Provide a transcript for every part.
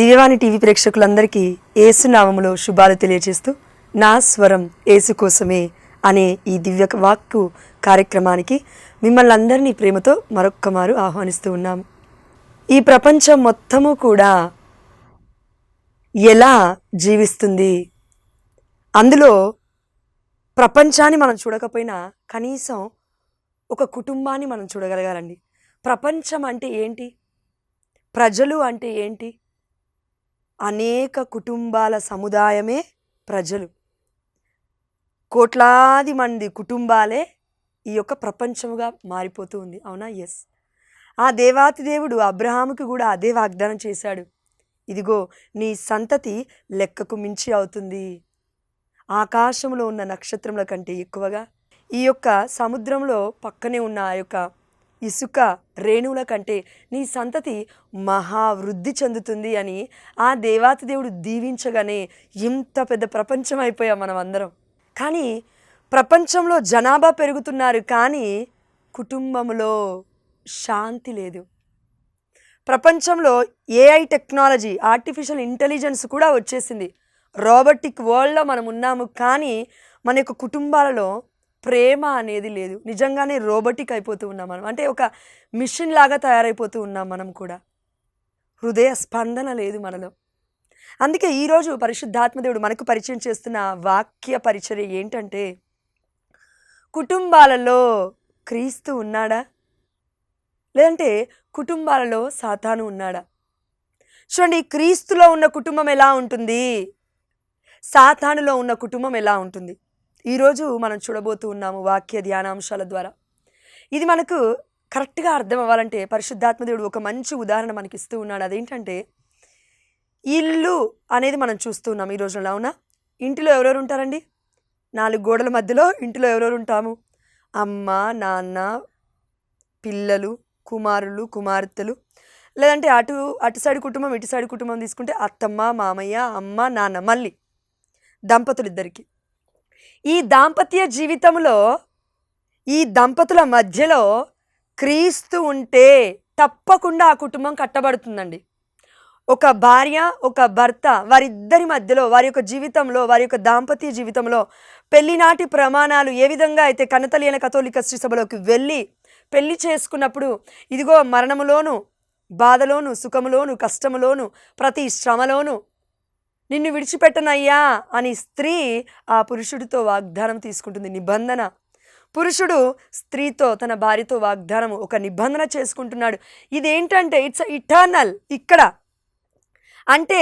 దివ్యవాణి TV ప్రేక్షకులందరికీ యేసునామములో శుభాలు తెలియజేస్తూ నా స్వరం యేసు కోసమే అనే ఈ దివ్య వాక్కు కార్యక్రమానికి మిమ్మల్ని అందరినీ ప్రేమతో మరొక్కమారు ఆహ్వానిస్తూ ఉన్నాము. ఈ ప్రపంచం మొత్తము కూడా ఎలా జీవిస్తుంది, అందులో ప్రపంచాన్ని మనం చూడకపోయినా కనీసం ఒక కుటుంబాన్ని మనం చూడగలగాలండి. ప్రపంచం అంటే ఏంటి, ప్రజలు అంటే ఏంటి? అనేక కుటుంబాల సముదాయమే ప్రజలు. కోట్లాది మంది కుటుంబాలే ఈ యొక్క ప్రపంచముగా మారిపోతూ ఉంది. అవునా? ఎస్. ఆ దేవాతి దేవుడు అబ్రహాముకి కూడా అదే వాగ్దానం చేశాడు. ఇదిగో నీ సంతతి లెక్కకు మించి అవుతుంది, ఆకాశంలో ఉన్న నక్షత్రముల కంటే ఎక్కువగా, ఈ యొక్క సముద్రంలో పక్కనే ఉన్న ఆ యొక్క ఇసుక రేణువుల కంటే నీ సంతతి మహావృద్ధి చెందుతుంది అని ఆ దేవాతి దేవుడు దీవించగానే ఇంత పెద్ద ప్రపంచం అయిపోయాం మనం అందరం. కానీ ప్రపంచంలో జనాభా పెరుగుతున్నారు, కానీ కుటుంబంలో శాంతి లేదు. ప్రపంచంలో ఏఐ టెక్నాలజీ, ఆర్టిఫిషియల్ ఇంటెలిజెన్స్ కూడా వచ్చేసింది. రోబోటిక్ వరల్డ్లో మనం ఉన్నాము, కానీ మన యొక్క కుటుంబాలలో ప్రేమ అనేది లేదు. నిజంగానే రోబోటిక్ అయిపోతూ ఉన్నాం మనం. అంటే ఒక మిషన్ లాగా తయారైపోతూ ఉన్నాం మనం కూడా. హృదయ స్పందన లేదు మనలో. అందుకే ఈరోజు పరిశుద్ధాత్మదేవుడు మనకు పరిచయం చేస్తున్న వాక్య పరిచర్య ఏంటంటే, కుటుంబాలలో క్రీస్తు ఉన్నాడా, లేదంటే కుటుంబాలలో సాతాను ఉన్నాడా? చూడండి, క్రీస్తులో ఉన్న కుటుంబం ఎలా ఉంటుంది, సాతానులో ఉన్న కుటుంబం ఎలా ఉంటుంది, ఈరోజు మనం చూడబోతూ ఉన్నాము వాక్య ధ్యానాంశాల ద్వారా. ఇది మనకు కరెక్ట్గా అర్థం అవ్వాలంటే పరిశుద్ధాత్మదేవుడు ఒక మంచి ఉదాహరణ మనకి ఇస్తూ ఉన్నాడు. అదేంటంటే, ఇల్లు అనేది మనం చూస్తూ ఉన్నాం ఈ రోజుల్లో. అవునా? ఇంటిలో ఎవరెవరు ఉంటారండి? 4 గోడల మధ్యలో ఇంటిలో ఎవరెవరు ఉంటాము? అమ్మ, నాన్న, పిల్లలు, కుమారులు, కుమార్తెలు, లేదంటే అటు సైడ్ కుటుంబం, ఇటు సైడ్ కుటుంబం తీసుకుంటే అత్తమ్మ, మామయ్య, అమ్మ, నాన్న, మళ్ళీ దంపతులు ఇద్దరికి. ఈ దాంపత్య జీవితంలో ఈ దంపతుల మధ్యలో క్రీస్తు ఉంటే తప్పకుండా ఆ కుటుంబం కట్టబడుతుందండి. ఒక భార్య, ఒక భర్త, వారిద్దరి మధ్యలో, వారి యొక్క జీవితంలో, వారి యొక్క దాంపత్య జీవితంలో పెళ్లినాటి ప్రమాణాలు ఏ విధంగా అయితే కనతలియన కథోలిక శ్రీ సభలోకి వెళ్ళి పెళ్లి చేసుకున్నప్పుడు, ఇదిగో మరణములోను, బాధలోను, సుఖములోను, కష్టములోను, ప్రతి శ్రమలోను నిన్ను విడిచిపెట్టనయ్యా అని స్త్రీ ఆ పురుషుడితో వాగ్దానం తీసుకుంటుంది, నిబంధన. పురుషుడు స్త్రీతో, తన భార్యతో వాగ్దానము, ఒక నిబంధన చేసుకుంటున్నాడు. ఇదేంటంటే ఇట్స్ ఇటర్నల్. అంటే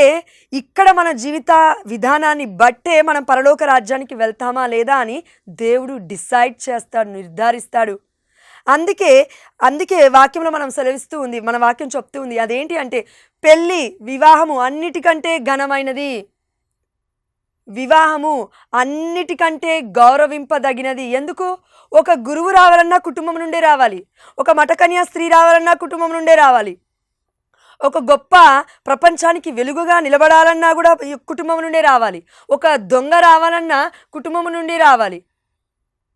ఇక్కడ మన జీవిత విధానాన్ని బట్టే మనం పరలోక రాజ్యానికి వెళ్తామా లేదా అని దేవుడు డిసైడ్ చేస్తాడు, నిర్ధారిస్తాడు. అందుకే వాక్యంలో మనం సెలవిస్తూ ఉంది, మన వాక్యం చెప్తూ ఉంది. అదేంటి అంటే, పెళ్ళి, వివాహము అన్నిటికంటే ఘనమైనది, వివాహము అన్నిటికంటే గౌరవింపదగినది. ఎందుకు? ఒక గురువు రావాలన్నా కుటుంబం నుండే రావాలి, ఒక మఠకన్యా స్త్రీ రావాలన్నా కుటుంబం నుండే రావాలి, ఒక గొప్ప ప్రపంచానికి వెలుగుగా నిలబడాలన్నా కూడా కుటుంబం నుండే రావాలి, ఒక దొంగ రావాలన్నా కుటుంబం నుండి రావాలి,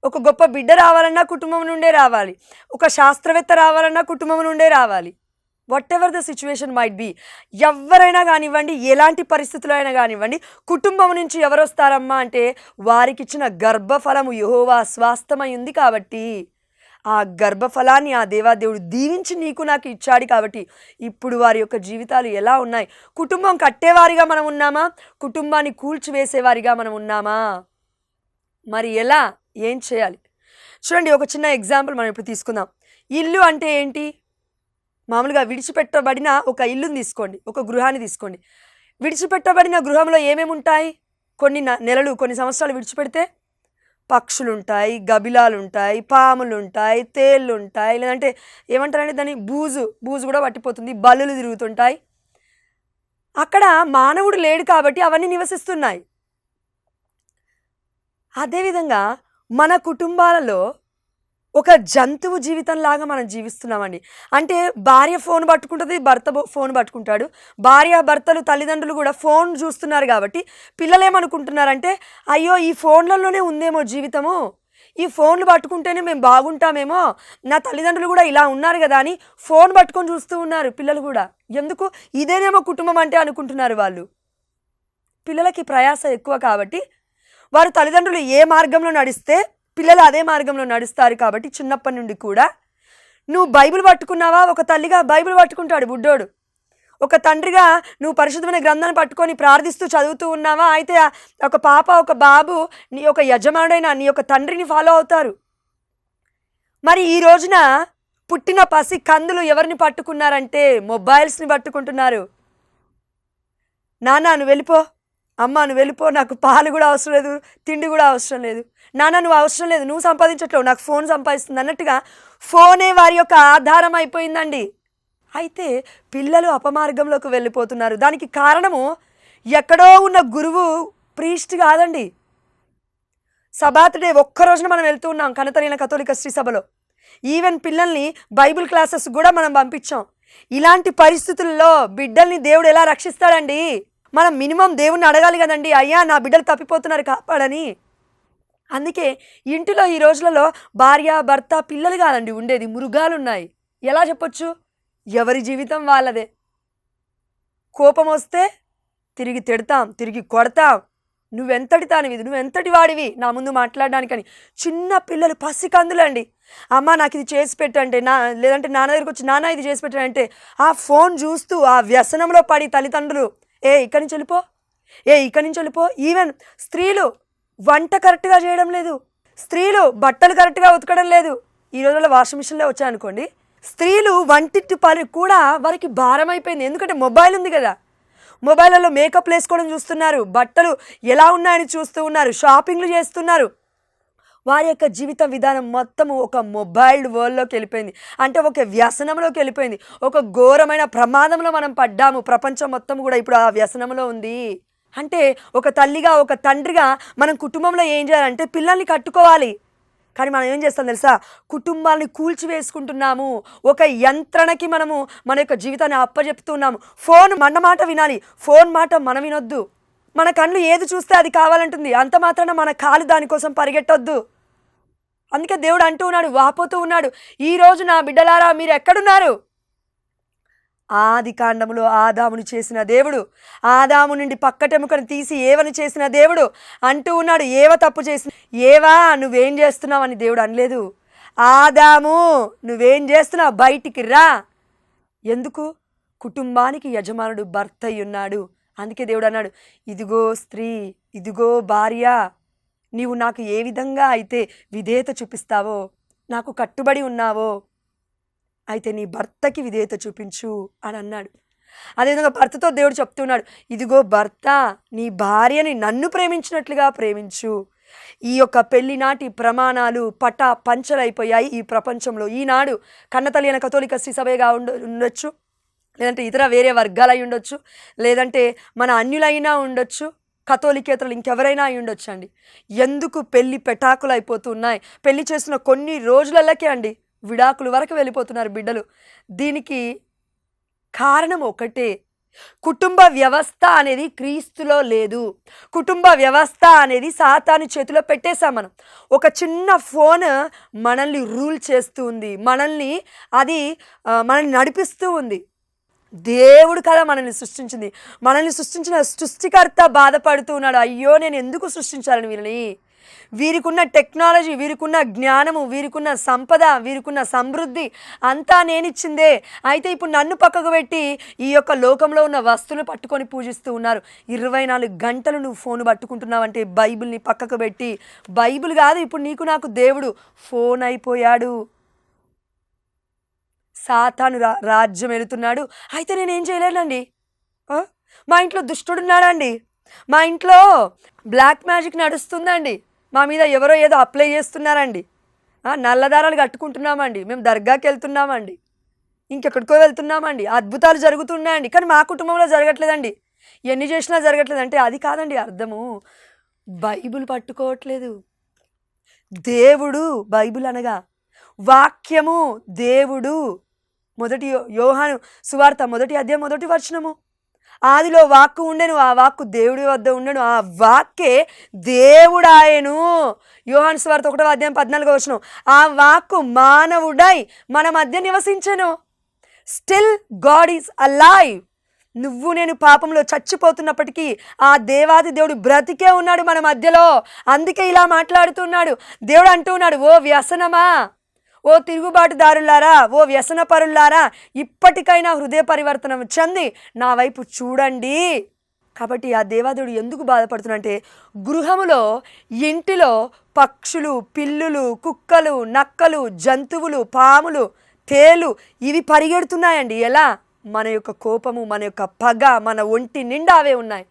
ఒక గొప్ప బిడ్డ రావాలన్నా కుటుంబం నుండే రావాలి, ఒక శాస్త్రవేత్త రావాలన్నా కుటుంబం నుండే రావాలి. Whatever the situation might be, ఎవరైనా కానివ్వండి, ఎలాంటి పరిస్థితులు అయినా కానివ్వండి, కుటుంబం నుంచి ఎవరు వస్తారమ్మా అంటే, వారికి ఇచ్చిన గర్భఫలము యెహోవా స్వాస్థ్యమై ఉంది కాబట్టి, ఆ గర్భఫలాన్ని ఆ దేవాదేవుడు దీవించి నీకు నాకు ఇచ్చాడు కాబట్టి ఇప్పుడు వారి యొక్క జీవితాలు ఎలా ఉన్నాయి? కుటుంబం కట్టేవారిగా మనం ఉన్నామా, కుటుంబాన్ని కూల్చివేసేవారిగా మనం ఉన్నామా? మరి ఎలా, ఏం చేయాలి? చూడండి, ఒక చిన్న ఎగ్జాంపుల్ మనం ఇప్పుడు తీసుకుందాం. ఇల్లు అంటే ఏంటి? మామూలుగా విడిచిపెట్టబడిన ఒక ఇల్లుని తీసుకోండి, ఒక గృహాన్ని తీసుకోండి. విడిచిపెట్టబడిన గృహంలో ఏమేమి ఉంటాయి? కొన్ని నెలలు, కొన్ని సంవత్సరాలు విడిచిపెడితే పక్షులు ఉంటాయి, గబిలాలు ఉంటాయి, పాములు ఉంటాయి, తేళ్ళు ఉంటాయి, లేదంటే ఏమంటారంటే దాన్ని బూజు కూడా పట్టిపోతుంది, బల్లులు తిరుగుతుంటాయి. అక్కడ మానవుడు లేడు కాబట్టి అవన్నీ నివసిస్తున్నాయి. అదేవిధంగా మన కుటుంబాలలో ఒక జంతువు జీవితంలాగా మనం జీవిస్తున్నామండి. అంటే భార్య ఫోన్ పట్టుకుంటుంది, భర్త ఫోన్ పట్టుకుంటాడు, భార్య భర్తలు తల్లిదండ్రులు కూడా ఫోన్ చూస్తున్నారు కాబట్టి పిల్లలు ఏమనుకుంటున్నారంటే, అయ్యో ఈ ఫోన్లలోనే ఉందేమో జీవితము, ఈ ఫోన్లు పట్టుకుంటేనే మేము బాగుంటామేమో, నా తల్లిదండ్రులు కూడా ఇలా ఉన్నారు కదా అని ఫోన్ పట్టుకొని చూస్తూ ఉన్నారు పిల్లలు కూడా. ఎందుకు? ఇదేనేమో కుటుంబం అంటే అనుకుంటున్నారు వాళ్ళు. పిల్లలకి ప్రయాస ఎక్కువ కాబట్టి వారు తల్లిదండ్రులు ఏ మార్గంలో నడిస్తే పిల్లలు అదే మార్గంలో నడుస్తారు. కాబట్టి చిన్నప్పటి నుండి కూడా నువ్వు బైబిల్ పట్టుకున్నావా, ఒక తల్లిగా బైబిల్ పట్టుకుంటాడు బుడ్డోడు. ఒక తండ్రిగా నువ్వు పరిశుద్ధమైన గ్రంథాన్ని పట్టుకొని ప్రార్థిస్తూ చదువుతూ ఉన్నావా, అయితే ఒక పాప ఒక బాబు నీ యొక్క యజమానుడైన నీ యొక్క తండ్రిని ఫాలో అవుతారు. మరి ఈ రోజున పుట్టిన పసి కందులు ఎవరిని పట్టుకున్నారంటే మొబైల్స్ని పట్టుకుంటున్నారు. నాన్న నువ్వు వెళ్ళిపో, అమ్మ నువ్వు వెళ్ళిపో, నాకు పాలు కూడా అవసరం లేదు, తిండి కూడా అవసరం లేదు, నాన్న నువ్వు అవసరం లేదు, నువ్వు సంపాదించట్లేవు, నాకు ఫోన్ సంపాదిస్తుంది అన్నట్టుగా ఫోనే వారి యొక్క ఆధారం అయిపోయిందండి. అయితే పిల్లలు అపమార్గంలోకి వెళ్ళిపోతున్నారు. దానికి కారణము ఎక్కడో ఉన్న గురువు ప్రీస్ట్ కాదండి. సబాత్ డే ఒక్కరోజున మనం వెళ్తూ ఉన్నాం కనతరైన కథోలిక శ్రీ సభలో. ఈవెన్ పిల్లల్ని బైబిల్ క్లాసెస్ కూడా మనం పంపించాం. ఇలాంటి పరిస్థితుల్లో బిడ్డల్ని దేవుడు ఎలా రక్షిస్తాడండి? మనం మినిమం దేవుణ్ణి అడగాలి కదండి, అయ్యా నా బిడ్డలు తప్పిపోతున్నారు కాపాడని. అందుకే ఇంటిలో ఈ రోజులలో భార్య భర్త పిల్లలు కాదండి ఉండేది, మృగాలు ఉన్నాయి. ఎలా చెప్పొచ్చు? ఎవరి జీవితం వాళ్ళదే. కోపం వస్తే తిరిగి తిడతాం, తిరిగి కొడతాం. నువ్వెంతటి తానివి, నువ్వెంతటి వాడివి నా ముందు మాట్లాడడానికని. చిన్న పిల్లలు పసికందులండి. అమ్మ నాకు ఇది చేసి పెట్టంటే లేదంటే నాన్న దగ్గరికి వచ్చి నాన్న ఇది చేసి పెట్టంటే ఆ ఫోన్ చూస్తూ ఆ వ్యసనంలో పడి తల్లిదండ్రులు ఇక్కడి నుంచి వెళ్ళిపో, ఇక్కడి నుంచి వెళ్ళిపో. ఈవెన్ స్త్రీలు వంట కరెక్ట్గా చేయడం లేదు, స్త్రీలు బట్టలు కరెక్ట్గా ఉతకడం లేదు. ఈ రోజుల్లో వాషింగ్ మిషన్లే వచ్చాయనుకోండి, స్త్రీలు వంటింటి పని కూడా వారికి భారం అయిపోయింది. ఎందుకంటే మొబైల్ ఉంది కదా, మొబైల్లో మేకప్ వేసుకోవడం చూస్తున్నారు, బట్టలు ఎలా ఉన్నాయని చూస్తూ ఉన్నారు, షాపింగ్లు చేస్తున్నారు. వారి యొక్క జీవిత విధానం మొత్తము ఒక మొబైల్ వరల్డ్లోకి వెళ్ళిపోయింది. అంటే ఒక వ్యసనంలోకి వెళ్ళిపోయింది. ఒక ఘోరమైన ప్రమాదంలో మనం పడ్డాము. ప్రపంచం మొత్తం కూడా ఇప్పుడు ఆ వ్యసనంలో ఉంది. అంటే ఒక తల్లిగా ఒక తండ్రిగా మనం కుటుంబంలో ఏం చేయాలంటే పిల్లల్ని కట్టుకోవాలి. కానీ మనం ఏం చేస్తాం తెలుసా? కుటుంబాన్ని కూల్చివేసుకుంటున్నాము. ఒక యంత్రణకి మనము మన యొక్క జీవితాన్ని అప్పచెప్తున్నాము. ఫోన్ మన మాట వినాలి, ఫోన్ మాట మనం వినొద్దు. మన కళ్ళు ఏది చూస్తే అది కావాలంటుంది, అంత మాత్రాన మన కాలు దానికోసం పరిగెట్టొద్దు. అందుకే దేవుడు అంటూ ఉన్నాడు, వాపోతూ ఉన్నాడు, ఈరోజు నా బిడ్డలారా మీరు ఎక్కడున్నారు? ఆది కాండములో ఆదామును చేసిన దేవుడు, ఆదాము నుండి పక్కటెముకను తీసి ఏవని చేసిన దేవుడు అంటూ ఉన్నాడు. ఏవ తప్పు చేసిన, ఏవా నువ్వేం చేస్తున్నావు అని దేవుడు అనలేదు. ఆదాము నువ్వేం చేస్తున్నావు, బయటికి రా. ఎందుకు? కుటుంబానికి యజమానుడు భర్త అయి ఉన్నాడు. అందుకే దేవుడు అన్నాడు, ఇదిగో స్త్రీ, ఇదిగో భార్య, నీవు నాకు ఏ విధంగా అయితే విధేయత చూపిస్తావో, నాకు కట్టుబడి ఉన్నావో, అయితే నీ భర్తకి విధేయత చూపించు అని అన్నాడు. అదేవిధంగా భర్తతో దేవుడు చెప్తున్నాడు, ఇదిగో భర్త, నీ భార్యని నన్ను ప్రేమించినట్లుగా ప్రేమించు. ఈ యొక్క పెళ్లి నాటి ప్రమాణాలు పంచలైపోయాయి ఈ ప్రపంచంలో. ఈనాడు కన్నతల్లి అయిన కథోలిక శ్రీ సభగా ఉండొచ్చు, లేదంటే ఇతర వేరే వర్గాలు అయి ఉండొచ్చు, లేదంటే మన అన్యులైనా ఉండొచ్చు, కథోలికేతరులు ఇంకెవరైనా అయి ఉండొచ్చు అండి. ఎందుకు పెళ్లి పెటాకులు అయిపోతున్నాయి? పెళ్లి చేసిన కొన్ని రోజులకే అండి విడాకుల వరకు వెళ్ళిపోతున్నారు బిడ్డలు. దీనికి కారణం ఒకటే, కుటుంబ వ్యవస్థ అనేది క్రీస్తులో లేదు. కుటుంబ వ్యవస్థ అనేది సాతాను చేతిలో పెట్టేశాం మనం. ఒక చిన్న ఫోన్ మనల్ని రూల్ చేస్తూ ఉంది, మనల్ని నడిపిస్తూ ఉంది. దేవుడు కదా మనల్ని సృష్టించింది. మనల్ని సృష్టించిన సృష్టికర్త బాధపడుతూ ఉన్నాడు, అయ్యో నేను ఎందుకు సృష్టించాలని వీళ్ళని. వీరికున్న టెక్నాలజీ, వీరికున్న జ్ఞానము, వీరికున్న సంపద, వీరికున్న సమృద్ధి అంతా నేనిచ్చిందే. అయితే ఇప్పుడు నన్ను పక్కకు పెట్టి ఈ యొక్క లోకంలో ఉన్న వస్తువులు పట్టుకొని పూజిస్తూ ఉన్నారు. 24 గంటలు నువ్వు ఫోన్ పట్టుకుంటున్నావంటే బైబిల్ని పక్కకు పెట్టి, బైబిల్ కాదు ఇప్పుడు నీకు నాకు దేవుడు, ఫోన్ అయిపోయాడు. సాతాను రాజ్యం వెళుతున్నాడు. అయితే నేనేం చేయలేనండి. మా ఇంట్లో దుష్టుడున్నాడండి, మా ఇంట్లో బ్లాక్ మ్యాజిక్ నడుస్తుందండి, మా మీద ఎవరో ఏదో అప్లై చేస్తున్నారండి, నల్లదారాలు కట్టుకుంటున్నామండి, మేము దర్గాకి వెళ్తున్నామండి, ఇంకెక్కడికో వెళ్తున్నామండి, అద్భుతాలు జరుగుతున్నాయండి, కానీ మా కుటుంబంలో జరగట్లేదండి, ఎన్ని చేసినా జరగట్లేదంటే అది కాదండి అర్థము. బైబిల్ పట్టుకోవట్లేదు. దేవుడు, బైబిల్ అనగా వాక్యము, దేవుడు. మొదటి యోహాను సువార్త 1వ అధ్యాయం 1వ వచనము, ఆదిలో వాక్కు ఉండెను, ఆ వాక్కు దేవుడి వద్ద ఉండెను, ఆ వాక్కే దేవుడాయెను. యోహాను సువార్త 1:14 ఆ వాక్కు మానవుడై మన మధ్య నివసించెను. Still God is alive. నువ్వు నేను పాపంలో చచ్చిపోతున్నప్పటికీ ఆ దేవాది దేవుడు బ్రతికే ఉన్నాడు మన మధ్యలో. అందుకే ఇలా మాట్లాడుతున్నాడు. దేవుడు అంటూ ఉన్నాడు, ఓ వ్యసనమా, ఓ తిరుగుబాటుదారులారా, ఓ వ్యసన పరులారా, ఇప్పటికైనా హృదయ పరివర్తనం చెంది నా వైపు చూడండి. కాబట్టి ఆ దేవాదేవుడు ఎందుకు బాధపడుతున్నాడంటే, గృహములో ఇంటిలో పక్షులు, పిల్లులు, కుక్కలు, నక్కలు, జంతువులు, పాములు, తేలు ఇవి పరిగెడుతున్నాయండి. ఎలా? మన యొక్క కోపము, మన యొక్క పగ, మన ఒంటి నిండా అవే ఉన్నాయి.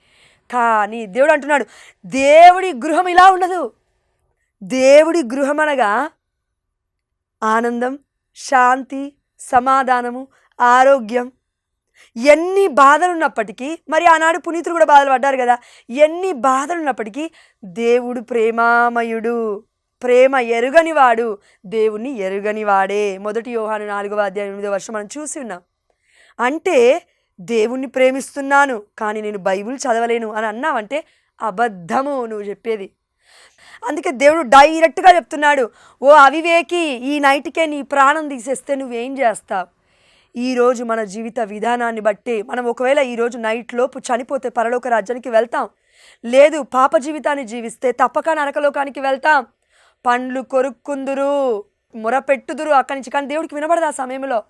కానీ దేవుడు అంటున్నాడు, దేవుడి గృహం ఇలా ఉండదు. దేవుడి గృహం అనగా ఆనందం, శాంతి, సమాధానము, ఆరోగ్యం. ఎన్ని బాధలు ఉన్నప్పటికీ, మరి ఆనాడు పునీతులు కూడా బాధలు పడ్డారు కదా, ఎన్ని బాధలు ఉన్నప్పటికీ దేవుడు ప్రేమామయుడు, ప్రేమ ఎరుగనివాడు, దేవుణ్ణి ఎరుగనివాడే. 1 యోహాను 4:8 మనం చూసి ఉన్నాం. అంటే దేవుణ్ణి ప్రేమిస్తున్నాను కానీ నేను బైబిల్ చదవలేను అని అన్నావంటే అబద్ధము నువ్వు చెప్పేది. అందుకే దేవుడు డైరెక్ట్గా చెప్తున్నాడు, ఓ అవివేకి, ఈ నైట్కే నీ ప్రాణం తీసేస్తే నువ్వేం చేస్తావు? ఈరోజు మన జీవిత విధానాన్ని బట్టి మనం ఒకవేళ ఈరోజు నైట్ లోపు చనిపోతే పరలోక రాజ్యానికి వెళ్తాం, లేదు పాప జీవితాన్ని జీవిస్తే తప్పక నరకలోకానికి వెళ్తాం. పండ్లు కొరుక్కుందురు, మొరపెట్టుదురు అక్కడి నుంచి, కానీ దేవుడికి వినబడదు ఆ సమయంలో.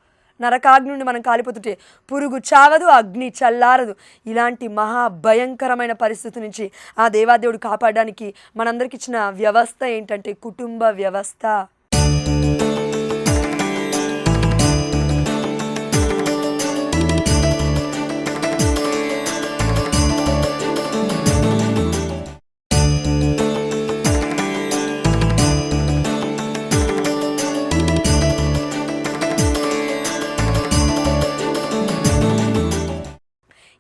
నరకాగ్ని నుండి మనం కాలిపోతుంటే పురుగు చావదు, అగ్ని చల్లారదు. ఇలాంటి మహాభయంకరమైన పరిస్థితి నుంచి ఆ దేవాదేవుడు కాపాడడానికి మనందరికి ఇచ్చిన వ్యవస్థ ఏంటంటే కుటుంబ వ్యవస్థ.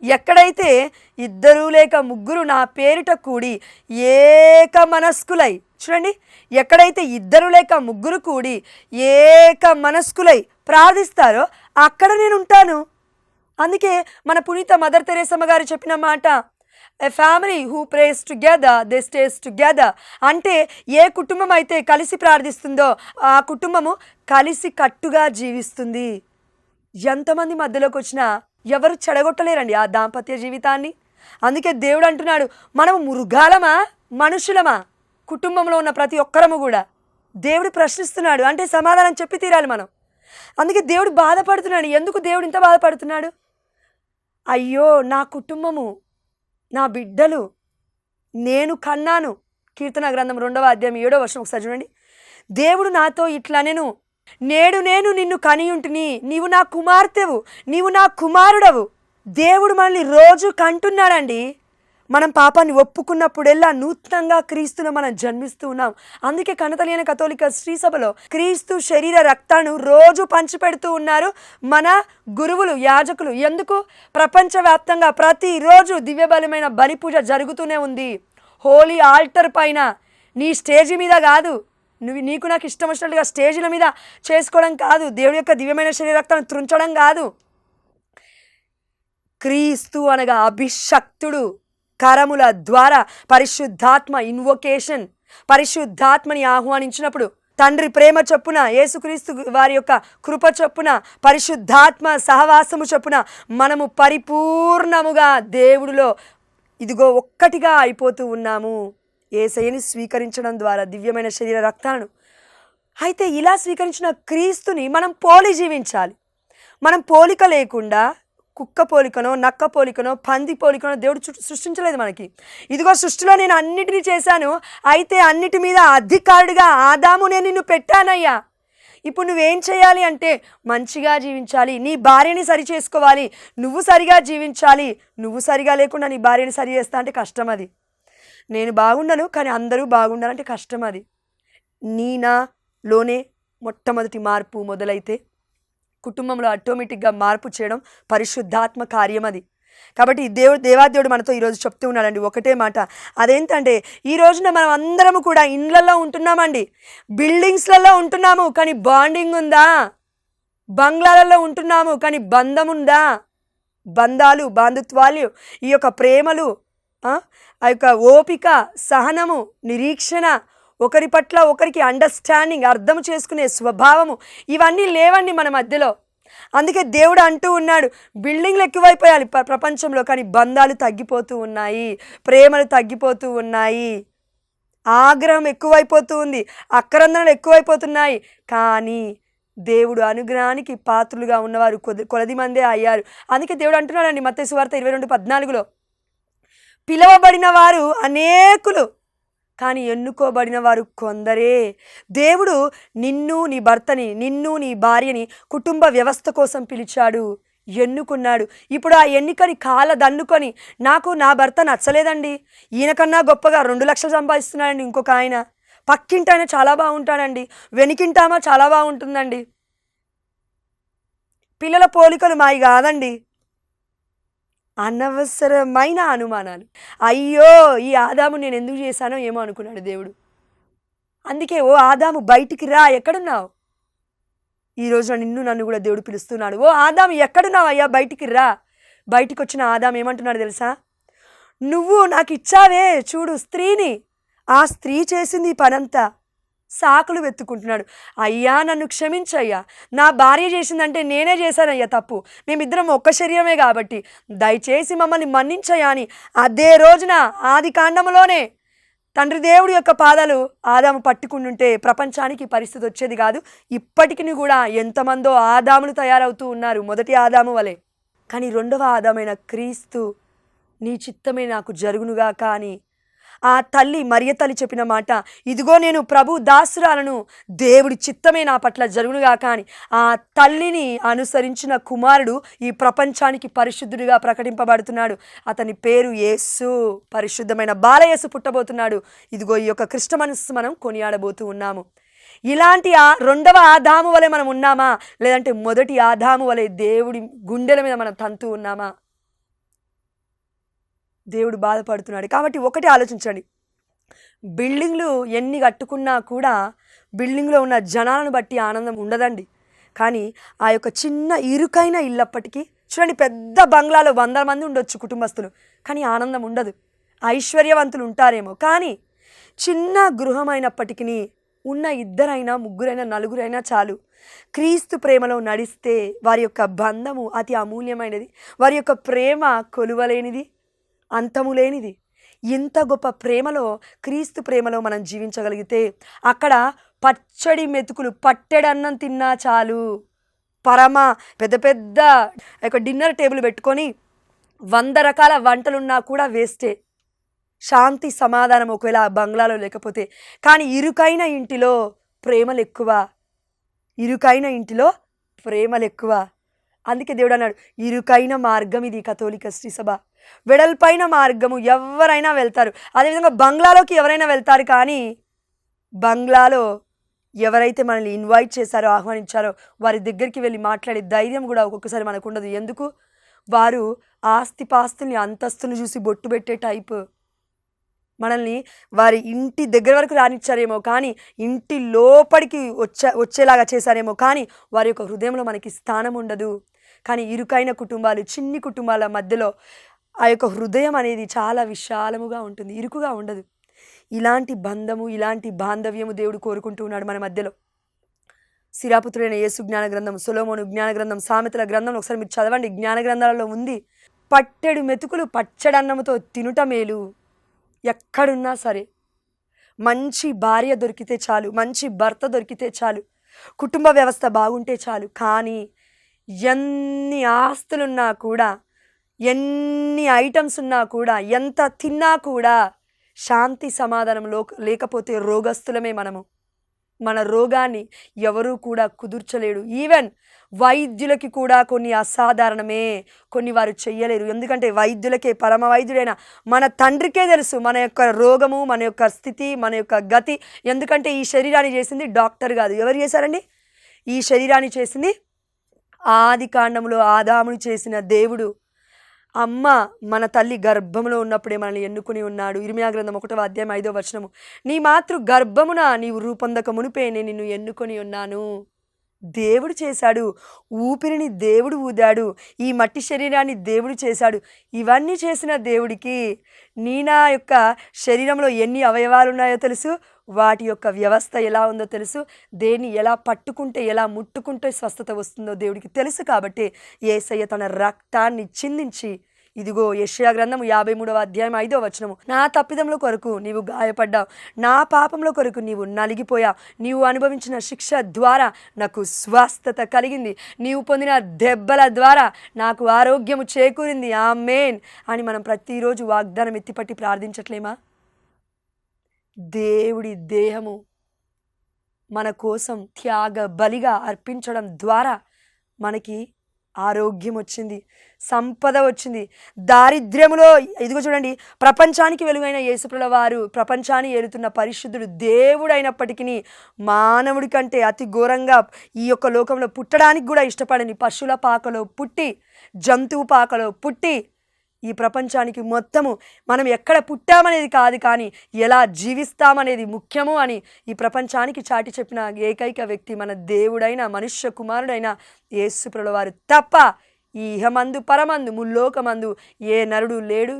ఎక్కడైతే ఇద్దరు లేక ముగ్గురు నా పేరిట కూడి ఏక మనస్కులై, చూడండి, ఎక్కడైతే ఇద్దరు లేక ముగ్గురు కూడి ఏక మనస్కులై ప్రార్థిస్తారో అక్కడ నేను ఉంటాను. అందుకే మన పునీత మదర్ తెరేసమ్మ గారు చెప్పిన మాట, a family who praise together they stays together. అంటే ఏ కుటుంబం అయితే కలిసి ప్రార్థిస్తుందో ఆ కుటుంబము కలిసి కట్టుగా జీవిస్తుంది. ఎంతమంది మధ్యలోకి వచ్చినా ఎవరు చెడగొట్టలేరండి ఆ దాంపత్య జీవితాన్ని. అందుకే దేవుడు అంటున్నాడు, మనము మృగాలమా మనుషులమా? కుటుంబంలో ఉన్న ప్రతి ఒక్కరము కూడా దేవుడు ప్రశ్నిస్తున్నాడు. అంటే సమాధానం చెప్పి తీరాలి మనం. అందుకే దేవుడు బాధపడుతున్నాడు. ఎందుకు దేవుడు ఇంత బాధపడుతున్నాడు? అయ్యో నా కుటుంబము, నా బిడ్డలు నేను కన్నాను. కీర్తన గ్రంథం 2:7 ఒకసారి చూడండి. దేవుడు నాతో ఇట్లా నేడు నేను నిన్ను కనియుంటిని, నీవు నా కుమార్తెవు, నీవు నా కుమారుడవు. దేవుడు మనల్ని రోజు కంటున్నాడండి. మనం పాపాన్ని ఒప్పుకున్నప్పుడెల్లా నూతనంగా క్రీస్తులో మనం జన్మిస్తూ ఉన్నాం. అందుకే కనతలియన కథోలిక శ్రీసభలో క్రీస్తు శరీర రక్తాన్ని రోజు పంచిపెడుతూ ఉన్నారు మన గురువులు, యాజకులు. ఎందుకు? ప్రపంచవ్యాప్తంగా ప్రతిరోజు దివ్యబలమైన బలి పూజ జరుగుతూనే ఉంది. హోలీ ఆల్టర్ పైన, నీ స్టేజి మీద కాదు, నీకు నాకు ఇష్టం వచ్చినట్టుగా స్టేజీల మీద చేసుకోవడం కాదు, దేవుడి యొక్క దివ్యమైన శరీర రక్తాన్ని త్రుంచడం కాదు. క్రీస్తు అనగా అభిషక్తుడు, కరముల ద్వారా పరిశుద్ధాత్మ ఇన్వొకేషన్, పరిశుద్ధాత్మని ఆహ్వానించినప్పుడు తండ్రి ప్రేమ చొప్పున, యేసుక్రీస్తు వారి యొక్క కృప చొప్పున, పరిశుద్ధాత్మ సహవాసము చొప్పున మనము పరిపూర్ణముగా దేవుడిలో ఇదిగో ఒక్కటిగా అయిపోతూ ఉన్నాము. యేసయ్యని స్వీకరించడం ద్వారా దివ్యమైన శరీర రక్తాలను. అయితే ఇలా స్వీకరించిన క్రీస్తుని మనం పోలి జీవించాలి. మనం పోలిక లేకుండా కుక్క పోలికనో, నక్క పోలికనో, పంది పోలికనో దేవుడు సృష్టించలేదు మనకి. ఇదిగో సృష్టిలో నేను అన్నిటినీ చేశాను, అయితే అన్నిటి మీద అధికారుడిగా ఆదాము నేను నిన్ను పెట్టానయ్యా. ఇప్పుడు నువ్వేం చేయాలి అంటే మంచిగా జీవించాలి, నీ భార్యని సరి చేసుకోవాలి, నువ్వు సరిగా జీవించాలి. నువ్వు సరిగా లేకుండా నీ భార్యని సరి చేస్తా అంటే కష్టం. అది నేను బాగుండను కానీ అందరూ బాగుండాలంటే కష్టం. అది నీనాలోనే మొట్టమొదటి మార్పు మొదలైతే కుటుంబంలో ఆటోమేటిక్గా మార్పు చేయడం పరిశుద్ధాత్మ కార్యం అది. కాబట్టి దేవాదేవుడు మనతో ఈరోజు చెప్తూ ఉన్నాడండి ఒకటే మాట. అదేంటంటే ఈ రోజున మనం అందరము కూడా ఇండ్లలో ఉంటున్నామండి, బిల్డింగ్స్లలో ఉంటున్నాము కానీ బాండింగ్ ఉందా? బంగ్లాలలో ఉంటున్నాము కానీ బంధం ఉందా? బంధాలు, బాంధుత్వాలు, ఈ యొక్క ప్రేమలు, ఆ యొక్క ఓపిక, సహనము, నిరీక్షణ, ఒకరి పట్ల ఒకరికి అండర్స్టాండింగ్, అర్థం చేసుకునే స్వభావము, ఇవన్నీ లేవండి మన మధ్యలో. అందుకే దేవుడు అంటూ ఉన్నాడు, బిల్డింగ్లు ఎక్కువైపోయాలి ప్రపంచంలో, కానీ బంధాలు తగ్గిపోతూ ఉన్నాయి, ప్రేమలు తగ్గిపోతూ ఉన్నాయి, ఆగ్రహం ఎక్కువైపోతూ ఉంది, అక్రందనలు ఎక్కువైపోతున్నాయి. కానీ దేవుడు అనుగ్రహానికి పాత్రులుగా ఉన్నవారు కొలది మందే అయ్యారు. అందుకే దేవుడు అంటున్నాడండి మత్తయి సువార్త 22:14, పిలువబడిన వారు అనేకులు, కానీ ఎన్నుకోబడిన వారు కొందరే. దేవుడు నిన్ను, నీ భర్తని, నిన్ను, నీ భార్యని కుటుంబ వ్యవస్థ కోసం పిలిచాడు, ఎన్నుకున్నాడు. ఇప్పుడు ఆ ఎన్నికని కాలదన్నుకొని, నాకు నా భర్త నచ్చలేదండి, ఈయనకన్నా గొప్పగా 2 లక్షలు సంపాదిస్తున్నాడండి ఇంకొక ఆయన, పక్కింటాయన చాలా బాగుంటాడండి, వెనికింటామా చాలా బాగుంటుందండి, పిల్లల పోలికలు మాయి కాదండి, అనవసరమైన అనుమానాలు. అయ్యో, ఈ ఆదాము నేను ఎందుకు చేశానో ఏమో అనుకున్నాడు దేవుడు. అందుకే, ఓ ఆదాము బయటికి రా, ఎక్కడున్నావు? ఈరోజు నిన్ను నన్ను కూడా దేవుడు పిలుస్తున్నాడు, ఓ ఆదాము ఎక్కడున్నావు అయ్యా, బయటికి రా. బయటికి వచ్చిన ఆదాము ఏమంటున్నాడు తెలుసా? నువ్వు నాకు ఇచ్చావే చూడు స్త్రీని, ఆ స్త్రీ చేసింది ఈ పనంతా. సాకులు వెతుక్కుంటున్నాడు. అయ్యా నన్ను క్షమించయ్యా, నా భార్య చేసిందంటే నేనే చేశానయ్యా తప్పు, మేమిద్దరం ఒక్క శరీరమే కాబట్టి దయచేసి మమ్మల్ని మన్నించయ్యా అని అదే రోజున ఆది కాండములోనే తండ్రి దేవుడి యొక్క పాదాలు ఆదాము పట్టుకుంటుంటే ప్రపంచానికి పరిస్థితి వచ్చేది కాదు. ఇప్పటికీ కూడా ఎంతమందో ఆదాములు తయారవుతూ ఉన్నారు, మొదటి ఆదాము వలె. కానీ రెండవ ఆదామైన క్రీస్తు, నీ చిత్తమే నాకు జరుగునుగా. కానీ ఆ తల్లి మరియ తల్లి చెప్పిన మాట, ఇదిగో నేను ప్రభు దాసురాలను, దేవుడి చిత్తమే నా పట్ల జరుగునుగా. కానీ ఆ తల్లిని అనుసరించిన కుమారుడు ఈ ప్రపంచానికి పరిశుద్ధుడిగా ప్రకటింపబడుతున్నాడు. అతని పేరు యేసు, పరిశుద్ధమైన బాలయేసు పుట్టబోతున్నాడు. ఇదిగో ఈ యొక్క క్రిస్టమస్ మనం కొనియాడబోతూ ఉన్నాము. ఇలాంటి రెండవ ఆదాము వలె మనం ఉన్నామా, లేదంటే మొదటి ఆదాము వలె దేవుడి గుండెల మీద మనం తంతూ ఉన్నామా? దేవుడు బాధపడుతున్నాడు. కాబట్టి ఒకటి ఆలోచించండి, బిల్డింగ్లు ఎన్ని కట్టుకున్నా కూడా బిల్డింగ్లో ఉన్న జనాలను బట్టి ఆనందం ఉండదండి. కానీ ఆ యొక్క చిన్న ఇరుకైన ఇల్లప్పటికీ చూడండి, పెద్ద బంగ్లాలో 100 మంది ఉండొచ్చు కుటుంబస్తులు, కానీ ఆనందం ఉండదు. ఐశ్వర్యవంతులు ఉంటారేమో, కానీ చిన్న గృహం అయినప్పటికీ ఉన్న 2 3 4 చాలు. క్రీస్తు ప్రేమలో నడిస్తే వారి యొక్క బంధము అతి అమూల్యమైనది, వారి యొక్క ప్రేమ కొలువలేనిది, అంతము లేనిది. ఇంత గొప్ప ప్రేమలో, క్రీస్తు ప్రేమలో మనం జీవించగలిగితే అక్కడ పచ్చడి మెతుకులు, పట్టెడన్నం తిన్నా చాలు. పరమ పెద్ద పెద్ద ఒక డిన్నర్ టేబుల్ పెట్టుకొని 100 రకాల వంటలున్నా కూడా వేస్టే. శాంతి సమాధానం ఒకవేళ ఆ బంగ్లాలో లేకపోతే. కానీ ఇరుకైన ఇంటిలో ప్రేమలు ఎక్కువ, ఇరుకైన ఇంటిలో ప్రేమలు ఎక్కువ. అందుకే దేవుడు అన్నాడు, ఇరుకైన మార్గం ఇది కథోలిక శ్రీసభ, వెడల్పైన మార్గము ఎవరైనా వెళ్తారు. అదేవిధంగా బంగ్లాలోకి ఎవరైనా వెళ్తారు, కానీ బంగ్లాలో ఎవరైతే మనల్ని ఇన్వైట్ చేశారో, ఆహ్వానించారో వారి దగ్గరికి వెళ్ళి మాట్లాడే ధైర్యం కూడా ఒక్కొక్కసారి మనకు ఉండదు. ఎందుకు? వారు ఆస్తిపాస్తుల్ని, అంతస్తుని చూసి బొట్టు పెట్టే టైపు. మనల్ని వారి ఇంటి దగ్గర వరకు రానిచ్చారేమో, కానీ ఇంటి లోపలికి వచ్చేలాగా చేశారేమో, కానీ వారి యొక్క హృదయంలో మనకి స్థానం ఉండదు. కానీ ఇరుకైన కుటుంబాలు, చిన్ని కుటుంబాల మధ్యలో ఆ యొక్క హృదయం అనేది చాలా విశాలముగా ఉంటుంది, ఇరుకుగా ఉండదు. ఇలాంటి బంధము, ఇలాంటి బాంధవ్యము దేవుడు కోరుకుంటూ ఉన్నాడు మన మధ్యలో. సిరాపుత్రుడైన యేసు జ్ఞాన గ్రంథం, సొలొమోను జ్ఞాన గ్రంథం, సామెతల గ్రంథం ఒకసారి మీరు చదవండి. జ్ఞాన గ్రంథాలలో ఉంది, పట్టెడు మెతుకులు పచ్చడన్నముతో తినుట మేలు. ఎక్కడున్నా సరే మంచి భార్య దొరికితే చాలు, మంచి భర్త దొరికితే చాలు, కుటుంబ వ్యవస్థ బాగుంటే చాలు. కానీ ఎన్ని ఆస్తులున్నా కూడా, ఎన్ని ఐటమ్స్ ఉన్నా కూడా, ఎంత తిన్నా కూడా శాంతి సమాధానంలో లేకపోతే రోగస్తులమే మనము. మన రోగాన్ని ఎవరూ కూడా కుదుర్చలేడు. ఈవెన్ వైద్యులకి కూడా కొన్ని అసాధారణమే, కొన్ని వారు చెయ్యలేరు. ఎందుకంటే వైద్యులకే, పరమ వైద్యుడైన మన తండ్రికే తెలుసు మన యొక్క రోగము, మన యొక్క స్థితి, మన యొక్క గతి. ఎందుకంటే ఈ శరీరాన్ని చేసింది డాక్టర్ కాదు. ఎవరు చేశారండి? ఈ శరీరాన్ని చేసింది ఆది కాండంలో ఆదాముని చేసిన దేవుడు. అమ్మ మన తల్లి గర్భంలో ఉన్నప్పుడే మనల్ని ఎన్నుకుని ఉన్నాడు. ఇర్మియా గ్రంథం 1వ అధ్యాయం 5వ వచనము, నీ మాతృ గర్భమున నీవు రూపొందక మునిపే నేను నిన్ను ఎన్నుకొని ఉన్నాను. దేవుడు చేశాడు. ఊపిరిని దేవుడు ఊదాడు. ఈ మట్టి శరీరాన్ని దేవుడు చేశాడు. ఇవన్నీ చేసిన దేవుడికి నా యొక్క శరీరంలో ఎన్ని అవయవాలు ఉన్నాయో తెలుసు. వాటి యొక్క వ్యవస్థ ఎలా ఉందో తెలుసు. దేన్ని ఎలా పట్టుకుంటే, ఎలా ముట్టుకుంటే స్వస్థత వస్తుందో దేవుడికి తెలుసు. కాబట్టి యేసయ్య తన రక్తాన్ని చిందించి, ఇదిగో యెషయా గ్రంథము 53వ అధ్యాయం 5వ వచనము, నా తప్పిదముల కొరకు నీవు గాయపడ్డావు, నా పాపముల కొరకు నీవు నలిగిపోయావు, నీవు అనుభవించిన శిక్ష ద్వారా నాకు స్వస్థత కలిగింది, నీవు పొందిన దెబ్బల ద్వారా నాకు ఆరోగ్యము చేకూరింది, ఆమేన్ అని మనం ప్రతిరోజు వాగ్దానం ఎత్తిపట్టి ప్రార్థించట్లేమా? దేవుడి దేహము మన కోసం త్యాగ బలిగా అర్పించడం ద్వారా మనకి ఆరోగ్యం వచ్చింది, సంపద వచ్చింది. దారిద్ర్యములో ఇదిగో చూడండి, ప్రపంచానికి వెలుగైన యేసుప్రభుల వారు ప్రపంచాన్ని ఏలుతున్న పరిశుద్ధుడు దేవుడు అయినప్పటికీ మానవుడి కంటే అతి ఘోరంగా ఈ యొక్క లోకంలో పుట్టడానికి కూడా ఇష్టపడని పశువుల పాకలో పుట్టి, జంతువు పాకలో పుట్టి, ఈ ప్రపంచానికి మొత్తము మనం ఎక్కడ పుట్టామనేది కాదు, కానీ ఎలా జీవిస్తామనేది ముఖ్యము అని ఈ ప్రపంచానికి చాటి చెప్పిన ఏకైక వ్యక్తి మన దేవుడైన మనుష్య కుమారుడైన యేసుప్రభుల వారు తప్ప ఈ ఇహమందు పరమందు ముల్లోకమందు ఏ నరుడు లేడు,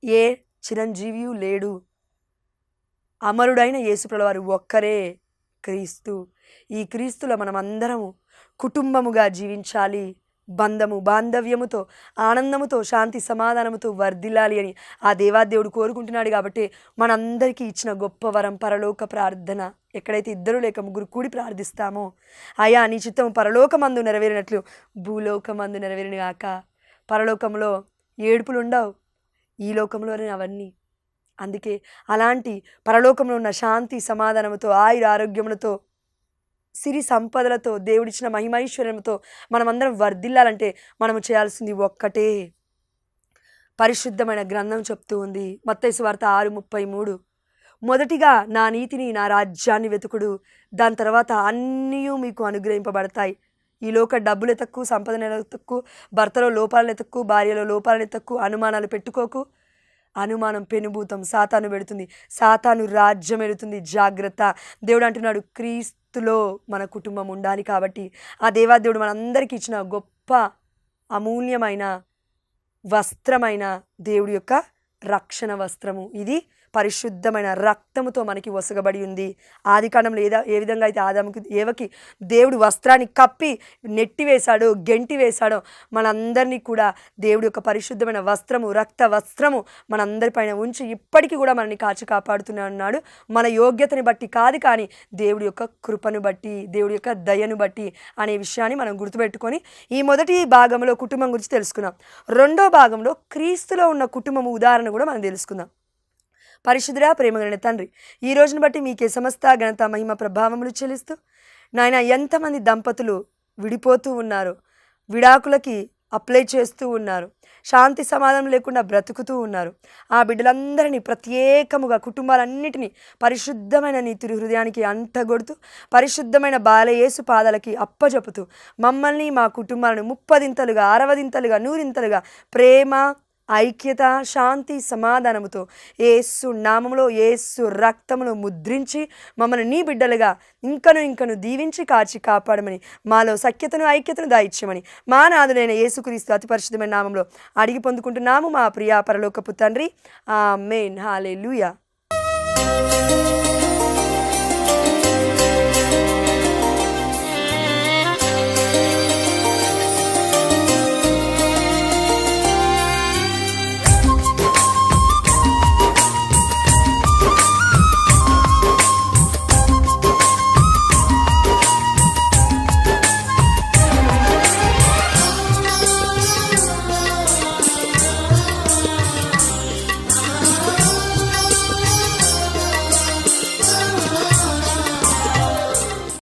ఏ చిరంజీవియు లేడు. అమరుడైన యేసుప్రభుల వారు ఒక్కరే క్రీస్తు. ఈ క్రీస్తులో మనమందరము కుటుంబముగా జీవించాలి. బంధము బాంధవ్యముతో, ఆనందముతో, శాంతి సమాధానముతో వర్ధిల్లాలి అని ఆ దేవాదేవుడు కోరుకుంటున్నాడు. కాబట్టి మనందరికీ ఇచ్చిన గొప్ప వరం పరలోక ప్రార్థన. ఎక్కడైతే ఇద్దరు లేక ముగ్గురు కూడి ప్రార్థిస్తామో, అయా నీ చిత్తము పరలోకమందు నెరవేరినట్లు భూలోకమందు నెరవేరిన గాక. పరలోకంలో ఏడుపులు ఉండవు, ఈ లోకంలోనే అవన్నీ. అందుకే అలాంటి పరలోకంలో ఉన్న శాంతి సమాధానముతో, ఆయుర ఆరోగ్యములతో, సిరి సంపదలతో, దేవుడిచ్చిన మహిమైశ్వర్యంతో మనమందరం వర్ధిల్లాలంటే మనము చేయాల్సింది ఒక్కటే. పరిశుద్ధమైన గ్రంథం చెప్తూ ఉంది, మత్తయి సువార్త 6:33, మొదటిగా నా నీతిని, నా రాజ్యాన్ని వెతుకుడు, దాని తర్వాత అన్నీ మీకు అనుగ్రహింపబడతాయి. ఈ లోక డబ్బులు ఎతక్కు, సంపదను ఎతక్కు, భర్తలో లోపాలను ఎతక్కు, భార్యలో లోపాలను ఎతక్కు, అనుమానాలు పెట్టుకోకు. అనుమానం పెనుభూతం సాతాను పెడుతుంది, సాతాను రాజ్యం ఎడుతుంది. జాగ్రత్త. దేవుడు అంటున్నాడు క్రీస్తులో మన కుటుంబం ఉండాలి. కాబట్టి ఆ దేవాదేవుడు మనందరికీ ఇచ్చిన గొప్ప అమూల్యమైన వస్త్రమైన దేవుడి యొక్క రక్షణ వస్త్రము ఇది పరిశుద్ధమైన రక్తముతో మనకి వసగబడి ఉంది. ఆది కాండంలో ఏ విధంగా అయితే ఆదాముకి ఏవకి దేవుడు వస్త్రాన్ని కప్పి నెట్టివేశాడో, గెంటి వేశాడో, మనందరినీ కూడా దేవుడి యొక్క పరిశుద్ధమైన వస్త్రము, రక్త వస్త్రము మనందరిపైన ఉంచి ఇప్పటికీ కూడా మనల్ని కాచి కాపాడుతూనే ఉన్నాడు. మన యోగ్యతని బట్టి కాదు, కానీ దేవుడి యొక్క కృపను బట్టి, దేవుడి యొక్క దయను బట్టి అనే విషయాన్ని మనం గుర్తుపెట్టుకొని ఈ మొదటి భాగంలో కుటుంబం గురించి తెలుసుకున్నాం. రెండో భాగంలో క్రీస్తులో ఉన్న కుటుంబం ఉదాహరణ కూడా మనం తెలుసుకుందాం. పరిశుద్ధుడా, ప్రేమగలిగిన తండ్రి, ఈ రోజును బట్టి మీకే సమస్త ఘనత మహిమ ప్రభావములు చెల్లిస్తూ, నాయన ఎంతమంది దంపతులు విడిపోతూ ఉన్నారు, విడాకులకి అప్లై చేస్తూ ఉన్నారు, శాంతి సమాధానం లేకుండా బ్రతుకుతూ ఉన్నారు. ఆ బిడ్డలందరినీ ప్రత్యేకముగా కుటుంబాలన్నిటినీ పరిశుద్ధమైన నీ తిరు హృదయానికి అంటగొడుతూ, పరిశుద్ధమైన బాలయేసు పాదాలకి అప్పజెపుతూ, మమ్మల్ని మా కుటుంబాలను 30ంతలుగా 60ంతలుగా 100ంతలుగా ప్రేమ, ఐక్యత, శాంతి సమాధానముతో యేసు నామములో, యేసు రక్తములో ముద్రించి మమ్మల్ని నీ బిడ్డలుగా ఇంకను దీవించి కాచి కాపాడమని, మాలో సఖ్యతను ఐక్యతను దాయిచ్చమని మా నాథుడైన యేసుక్రీస్తు అతి పరిశుద్ధమైన నామంలో అడిగి పొందుకుంటున్నాము మా ప్రియ పరలోకపు తండ్రి. ఆమేన్. హల్లెలూయా.